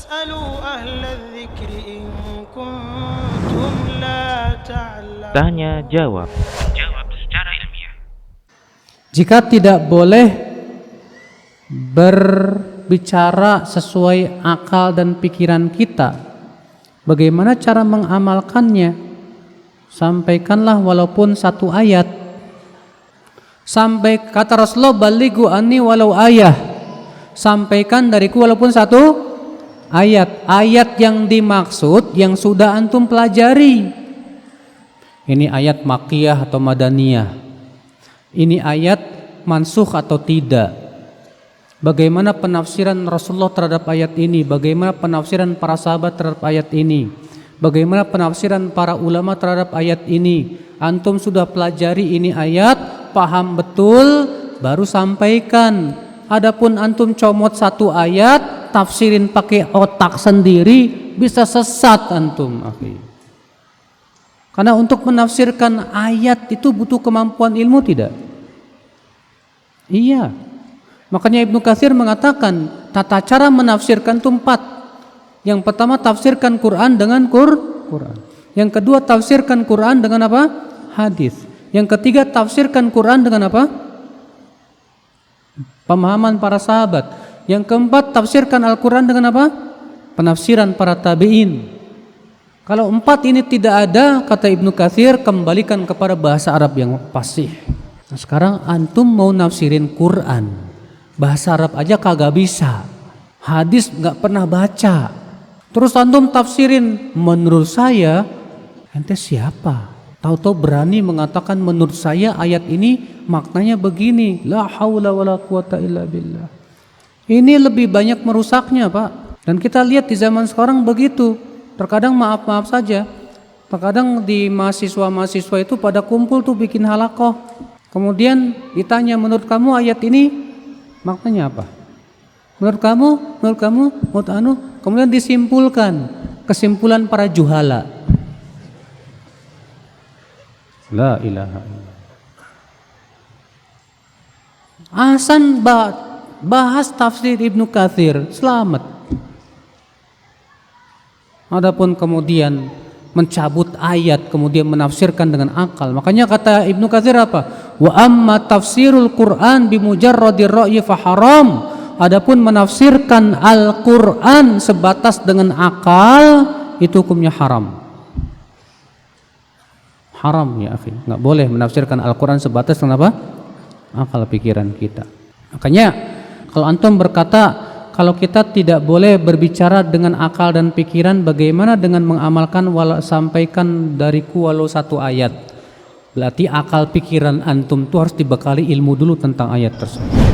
فاسألوا أهل الذكر إن كنتم لا تعلمون. Tanya jawab. Jawab secara ilmiah. Jika tidak boleh berbicara sesuai akal dan pikiran kita, bagaimana cara mengamalkannya? Sampaikanlah walaupun satu ayat. Sampai kata Rasulullah, balighu anni walau ayah. Sampaikan dariku walaupun satu ayat. Ayat yang dimaksud yang sudah antum pelajari. Ini ayat makkiyah atau madaniyah. Ini ayat mansukh atau tidak. Bagaimana penafsiran Rasulullah terhadap ayat ini? Bagaimana penafsiran para sahabat terhadap ayat ini? Bagaimana penafsiran para ulama terhadap ayat ini? Antum sudah pelajari ini ayat, paham betul, baru sampaikan. Adapun antum comot satu ayat, tafsirin pakai otak sendiri, bisa sesat antum, akhi. Karena untuk menafsirkan ayat itu butuh kemampuan ilmu, tidak? Iya. Makanya Ibnu Katsir mengatakan tata cara menafsirkan itu 4. Yang pertama, tafsirkan Quran dengan Quran. Yang kedua, tafsirkan Quran dengan apa? Hadis. Yang ketiga, tafsirkan Quran dengan apa? Pemahaman para sahabat. Yang keempat, tafsirkan Al-Quran dengan apa? Penafsiran para tabi'in. Kalau 4 ini tidak ada, kata Ibnu Katsir, kembalikan kepada bahasa Arab yang fasih. Nah, sekarang antum mau nafsirin Quran, bahasa Arab aja kagak bisa, hadis nggak pernah baca, terus antum tafsirin menurut saya, ente siapa? Tahu-tahu berani mengatakan menurut saya ayat ini maknanya begini. La haula wala quwata illa billah. Ini lebih banyak merusaknya, Pak. Dan kita lihat di zaman sekarang begitu. Terkadang maaf saja, terkadang di mahasiswa-mahasiswa itu pada kumpul tuh bikin halaqah. Kemudian ditanya, menurut kamu ayat ini maknanya apa? Menurut kamu, kemudian disimpulkan, kesimpulan para juhala. La ilaha illallah. Hasan bahas tafsir Ibnu Katsir, selamat. Adapun kemudian mencabut ayat, kemudian menafsirkan dengan akal. Makanya kata Ibnu Katsir apa? Wa amma tafsirul Quran bi mujarradir ra'yi fa haram. Adapun menafsirkan Al-Quran sebatas dengan akal, itu hukumnya haram. Haram ya akhi, nggak boleh menafsirkan Al-Quran sebatas dengan apa? Akal pikiran kita. Makanya kalau antum berkata kalau kita tidak boleh berbicara dengan akal dan pikiran, bagaimana dengan mengamalkan sampaikan dariku walau satu ayat? Berarti akal pikiran antum itu harus dibekali ilmu dulu tentang ayat tersebut.